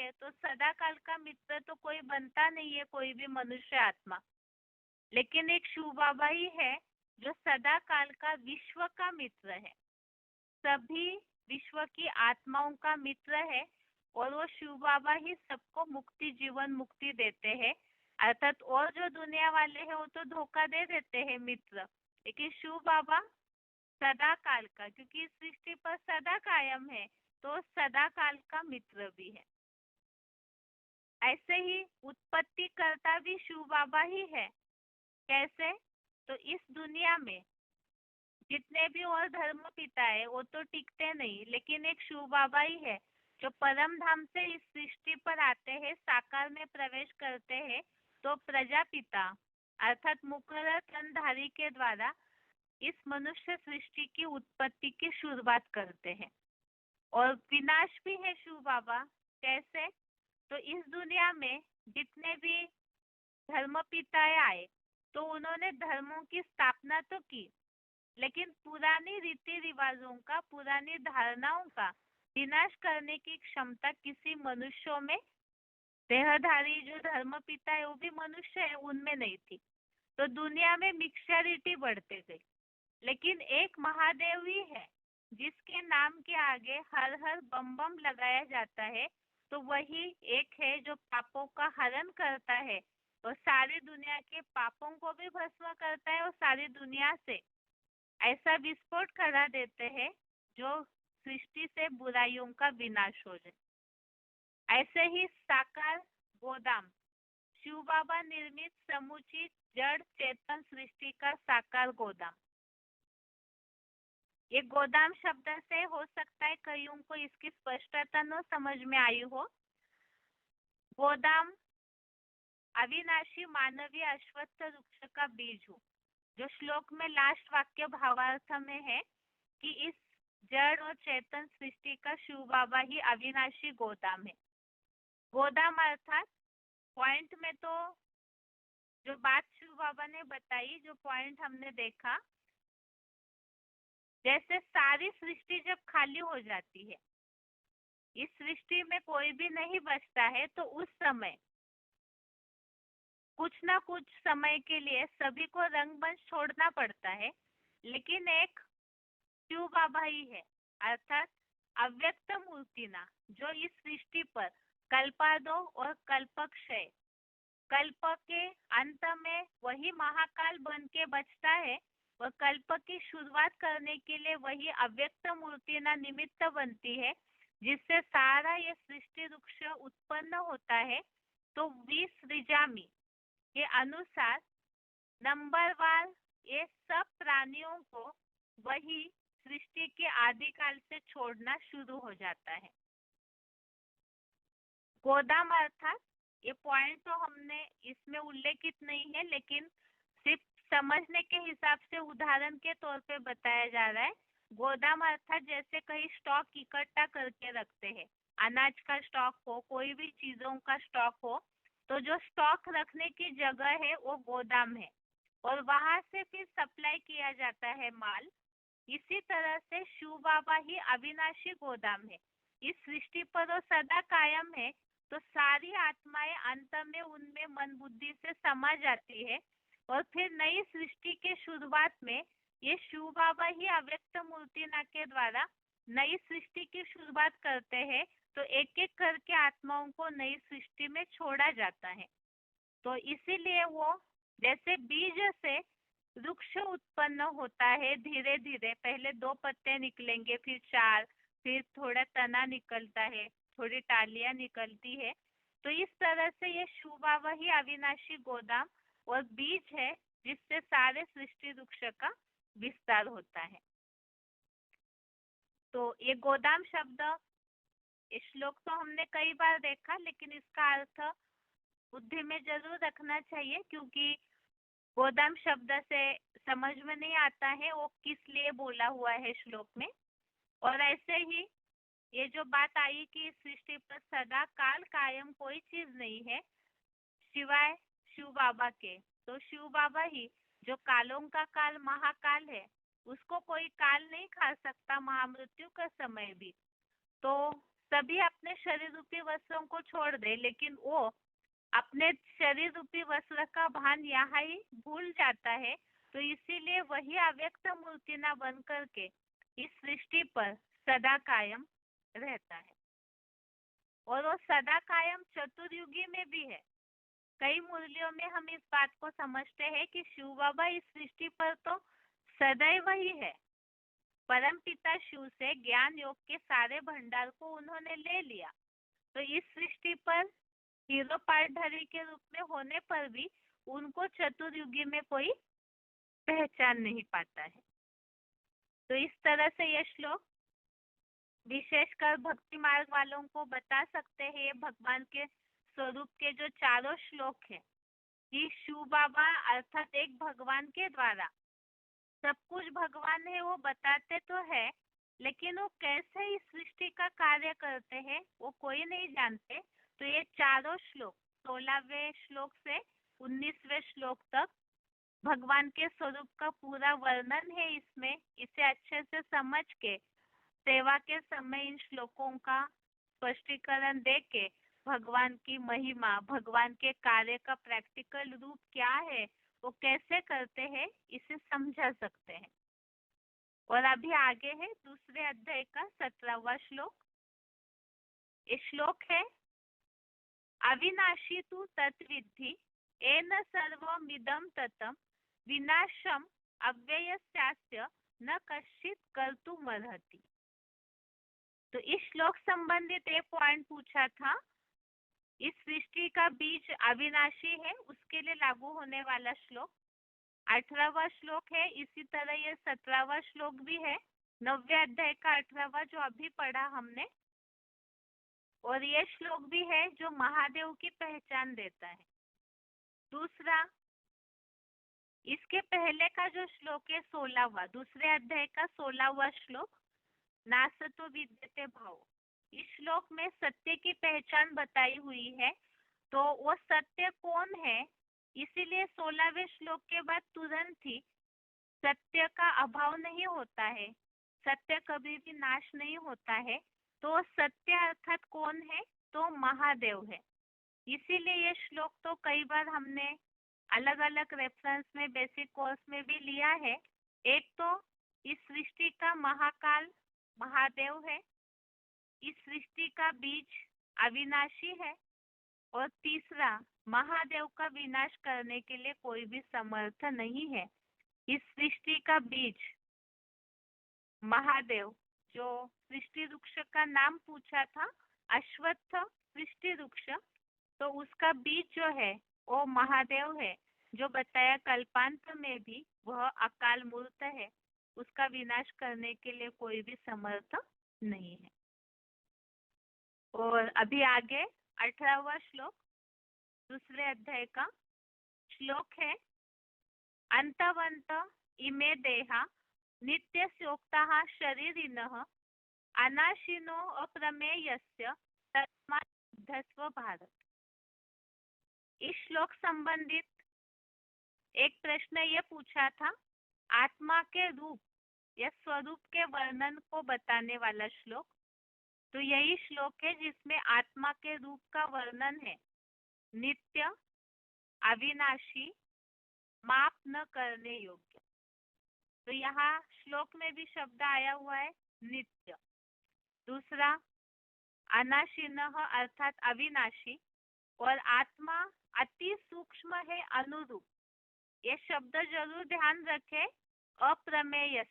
है तो सदा काल का मित्र तो कोई बनता नहीं है, कोई भी मनुष्य आत्मा। लेकिन एक शिव बाबा ही है जो सदा काल का विश्व का मित्र है, सभी विश्व की आत्माओं का मित्र है। और वो शिव बाबा ही सबको मुक्ति, जीवन मुक्ति देते हैं। अर्थात और जो दुनिया वाले हैं वो तो धोखा दे देते हैं मित्र, लेकिन शिव बाबा सदा काल का, क्योंकि इस सृष्टि पर सदा कायम है, तो सदा काल का मित्र भी है। ऐसे ही उत्पत्ति करता भी शिव बाबा ही है। कैसे? तो इस दुनिया में जितने भी और धर्म पिता है वो तो टिकते नहीं, लेकिन एक शिव बाबा ही है जो परम धाम से इस सृष्टि पर आते हैं, साकार में प्रवेश करते हैं। तो प्रजापिता अर्थात मुकर्रर तनधारी के द्वारा इस मनुष्य सृष्टि की उत्पत्ति की शुरुआत करते हैं। और विनाश भी है शिव बाबा। कैसे? तो इस दुनिया में जितने भी धर्म पिताएं आए तो उन्होंने धर्मों की स्थापना तो की, लेकिन पुरानी रीति रिवाजों का, पुरानी धारणाओं का विनाश करने की क्षमता किसी मनुष्यों में, देहधारी जो धर्म पिता है वो भी मनुष्य है, उनमें नहीं थी। तो दुनिया में मिक्सचरिटी बढ़ते गई। लेकिन एक महादेव ही है जिसके नाम के आगे हर हर बम बम लगाया जाता है, तो वही एक है जो पापों का हरण करता है और सारी दुनिया के पापों को भी भस्म करता है और सारी दुनिया से ऐसा विस्फोट करा देते हैं जो सृष्टि से बुराइयों का विनाश हो जाए। ऐसे ही साकार गोदाम, शिव बाबा निर्मित समुचित जड़ चेतन सृष्टि का साकार गोदाम। ये गोदाम शब्द से हो सकता है कईयों को इसकी स्पष्टता न समझ में आई हो। गोदाम अविनाशी मानवीय अश्वत्थ वृक्ष का बीज हो, जो श्लोक में लास्ट वाक्य भावार्थ में है कि इस जड़ और चेतन सृष्टि का शिव बाबा ही अविनाशी गोदाम है। गोदाम अर्थात पॉइंट में तो जो बात शिव बाबा ने बताई, जो पॉइंट हमने देखा, जैसे सारी सृष्टि जब खाली हो जाती है, इस सृष्टि में कोई भी नहीं बचता है, तो उस समय कुछ ना कुछ समय के लिए सभी को रंगमंच छोड़ना पड़ता है, लेकिन एक शिव बाबा ही है अर्थात अव्यक्त मूर्तिना, जो इस सृष्टि पर कल्पादो और कल्पक्षय, कल्प के अंत में वही महाकाल बन के बचता है और कल्प की शुरुआत करने के लिए वही अव्यक्त मूर्तिना निमित्त बनती है, जिससे सारा ये सृष्टि वृक्ष उत्पन्न होता है। तो 20 ऋजामी के अनुसार नंबरवार ये सब प्राणियों को वही सृष्टि के आदिकाल से छोड़ना शुरू हो जाता है। गोदाम अर्थात ये पॉइंट तो हमने इसमें उल्लेखित नहीं है, लेकिन सिर्फ समझने के हिसाब से उदाहरण के तौर पे बताया जा रहा है। गोदाम अर्थात जैसे कहीं स्टॉक इकट्ठा करके रखते हैं, अनाज का स्टॉक हो, कोई भी चीजों का स्टॉक हो, तो जो स्टॉक रखने की जगह है वो गोदाम है और वहां से फिर सप्लाई किया जाता है माल। इसी तरह से शिव बाबा ही अविनाशी गोदाम है, इस सृष्टि पर वो सदा कायम है, तो सारी आत्माएं अंत में उनमें मन बुद्धि से समा जाती है और फिर नई सृष्टि के शुरुआत में ये शिव बाबा ही अव्यक्त मूर्तिना के द्वारा नई सृष्टि की शुरुआत करते हैं। तो एक एक करके आत्माओं को नई सृष्टि में छोड़ा जाता है। तो इसीलिए वो जैसे बीज से वृक्ष उत्पन्न होता है, धीरे धीरे पहले 2 पत्ते निकलेंगे, फिर 4, फिर थोड़ा तना निकलता है, थोड़ी टालियां निकलती है। तो इस तरह से ये शिव बाबा ही अविनाशी गोदाम और बीज है जिससे सारे सृष्टि वृक्ष का विस्तार होता है। तो ये गोदाम शब्द, इस श्लोक तो हमने कई बार देखा, लेकिन इसका अर्थ बुद्धि में जरूर रखना चाहिए, क्योंकि गोदाम शब्द से समझ में नहीं आता है वो किस लिए बोला हुआ है श्लोक में। और ऐसे ही ये जो बात आई कि सृष्टि पर सदा काल कायम कोई चीज नहीं है सिवाय शिव बाबा के, तो शिव बाबा ही जो कालों का काल महाकाल है, उसको कोई काल नहीं खा सकता, महामृत्यु का समय भी। तो सभी अपने शरीर रूपी वस्त्रों को छोड़ दे, लेकिन वो अपने शरीर रूपी वस्त्र का भान यहाँ ही भूल जाता है। तो इसीलिए वही अव्यक्त मूर्ति ना बन करके इस सृष्टि पर सदा कायम रहता है, और वो सदा कायम चतुर्युगी में भी है। कई मुरलियों में हम इस बात को समझते हैं कि शिव बाबा इस सृष्टि पर तो सदैव ही है। परम पिता शिव से ज्ञान योग के सारे भंडार को उन्होंने ले लिया, तो इस सृष्टि पर हीरो पार्टधरी के रूप में होने पर भी उनको चतुर्युगी में कोई पहचान नहीं पाता है। तो इस तरह से ये श्लोक विशेषकर भक्ति मार्ग वालों को बता सकते हैं, ये भगवान के स्वरूप के जो चारों श्लोक हैं कि शिव बाबा अर्थात एक भगवान के द्वारा सब कुछ भगवान है वो बताते तो है, लेकिन वो कैसे इस सृष्टि का कार्य करते हैं वो कोई नहीं जानते। तो ये चारों श्लोक 16वें श्लोक से 19वें श्लोक तक भगवान के स्वरूप का पूरा वर्णन है इसमें। इसे अच्छे से समझ के सेवा के समय इन श्लोकों का स्पष्टीकरण दे के भगवान की महिमा, भगवान के कार्य का प्रैक्टिकल रूप क्या है, वो कैसे करते हैं, इसे समझा सकते हैं। और अभी आगे है दूसरे अध्याय का 17वां श्लोक। ये श्लोक है, अविनाशी तु तत्विद्धि येन सर्वमिदं ततं विनाशम अव्ययस्यास्य न कश्चित् कर्तुमर्हति। तो इस श्लोक संबंधित एक पॉइंट पूछा था। इस सृष्टि का बीज अविनाशी है, उसके लिए लागू होने वाला श्लोक 18वां श्लोक है। इसी तरह ये 17वां श्लोक भी है, 9वें अध्याय का 18वां जो अभी पढ़ा हमने। और ये श्लोक भी है जो महादेव की पहचान देता है। दूसरा, इसके पहले का जो श्लोक है 16वां, दूसरे अध्याय का 16वां श्लोक, नासतो विद्यते भाव। इस श्लोक में सत्य की पहचान बताई हुई है। तो वो सत्य कौन है, इसीलिए 16वें श्लोक के बाद तुरंत ही सत्य का अभाव नहीं होता है, सत्य कभी भी नाश नहीं होता है। तो सत्य अर्थात कौन है, तो महादेव है। इसीलिए ये श्लोक तो कई बार हमने अलग अलग रेफरेंस में बेसिक कोर्स में भी लिया है। एक तो इस सृष्टि का महाकाल महादेव है, इस सृष्टि का बीज अविनाशी है, और तीसरा, महादेव का विनाश करने के लिए कोई भी समर्थ नहीं है। इस सृष्टि का बीज महादेव, जो सृष्टि वृक्ष का नाम पूछा था अश्वत्थ सृष्टि वृक्ष, तो उसका बीज जो है वो महादेव है, जो बताया कल्पांत में भी वह अकाल मूर्त है, उसका विनाश करने के लिए कोई भी समर्थ नहीं है। और अभी आगे 18वां श्लोक दूसरे अध्याय का श्लोक है, अंतवंत इमे देहा नित्यस्योक्ताः शरीरिणः अनाशिनो अप्रमेयस्य तस्मात् बुद्धस्व भारत। इस श्लोक संबंधित एक प्रश्न ये पूछा था, आत्मा के रूप या स्वरूप के वर्णन को बताने वाला श्लोक। तो यही श्लोक है जिसमें आत्मा के रूप का वर्णन है, नित्य, अविनाशी, माप न करने योग्य। तो यहाँ श्लोक में भी शब्द आया हुआ है नित्य। दूसरा, अनाशिनः अर्थात अविनाशी, और आत्मा अति सूक्ष्म है, अनुरूप। ये शब्द जरूर ध्यान रखें, अप्रमेय।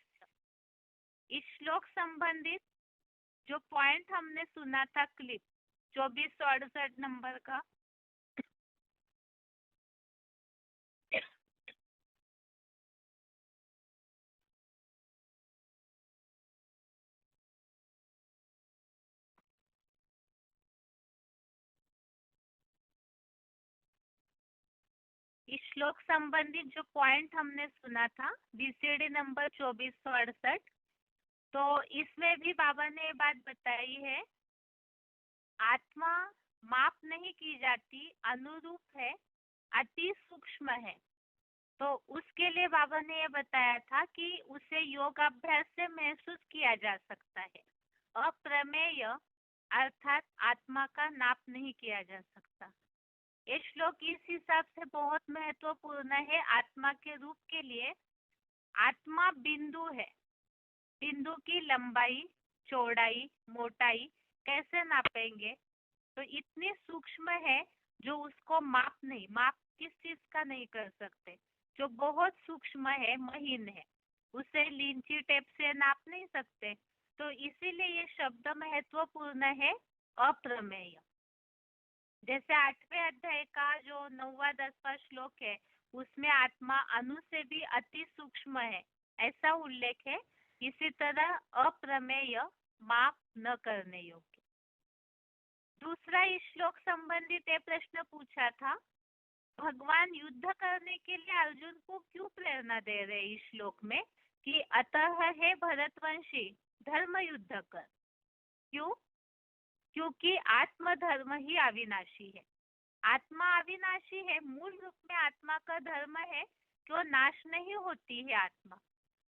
इस श्लोक संबंधित जो पॉइंट हमने सुना था क्लिप 2468 नंबर का, इस श्लोक संबंधित जो पॉइंट हमने सुना था बीसीडी नंबर 2468, तो इसमें भी बाबा ने ये बात बताई है, आत्मा माप नहीं की जाती, अनुरूप है, अति सूक्ष्म है। तो उसके लिए बाबा ने ये बताया था कि उसे योग अभ्यास से महसूस किया जा सकता है। अप्रमेय अर्थात आत्मा का नाप नहीं किया जा सकता। ये श्लोक इस हिसाब से बहुत महत्वपूर्ण है आत्मा के रूप के लिए। आत्मा बिंदु है, बिंदु की लंबाई, चौड़ाई, मोटाई कैसे नापेंगे? तो इतनी सूक्ष्म है जो उसको माप किस चीज का नहीं कर सकते, जो बहुत सूक्ष्म है, महीन है, उसे लींची टेप से नाप नहीं सकते। तो इसीलिए ये शब्द महत्वपूर्ण है, अप्रमेय। जैसे 8वें अध्याय का जो 9वां 10वां श्लोक है, उसमें आत्मा अणु से भी अति सूक्ष्म है, ऐसा उल्लेख है। इसी तरह अप्रमेय, माप न करने योग्य। दूसरा इस श्लोक संबंधित ये प्रश्न पूछा था, भगवान युद्ध करने के लिए अर्जुन को क्यों प्रेरणा दे रहे इस श्लोक में कि अतः है भरतवंशी धर्म युद्ध कर। क्यों? क्योंकि आत्मधर्म ही अविनाशी है। आत्मा अविनाशी है, मूल रूप में आत्मा का धर्म है कि वो नाश नहीं होती है आत्मा।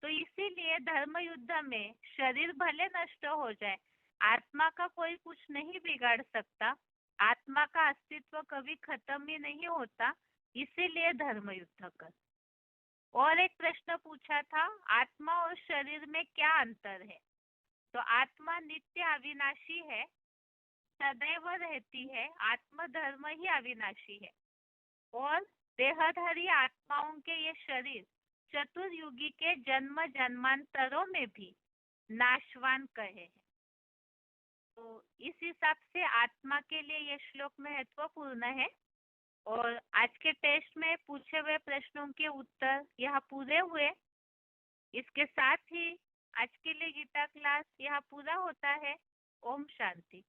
तो इसीलिए धर्म युद्ध में शरीर भले नष्ट हो जाए, आत्मा का कोई कुछ नहीं बिगाड़ सकता, आत्मा का अस्तित्व कभी खत्म ही नहीं होता, इसीलिए धर्म युद्ध कर। और एक प्रश्न पूछा था, आत्मा और शरीर में क्या अंतर है? तो आत्मा नित्य अविनाशी है, सदैव रहती है, आत्मधर्म ही अविनाशी है। और देहधारी आत्माओं के ये शरीर चतुर्युगी के जन्म जन्मांतरों में भी नाशवान कहे हैं। तो इस हिसाब से आत्मा के लिए ये श्लोक महत्वपूर्ण है। और आज के टेस्ट में पूछे हुए प्रश्नों के उत्तर यहाँ पूरे हुए। इसके साथ ही आज के लिए गीता क्लास यहाँ पूरा होता है। ओम शांति।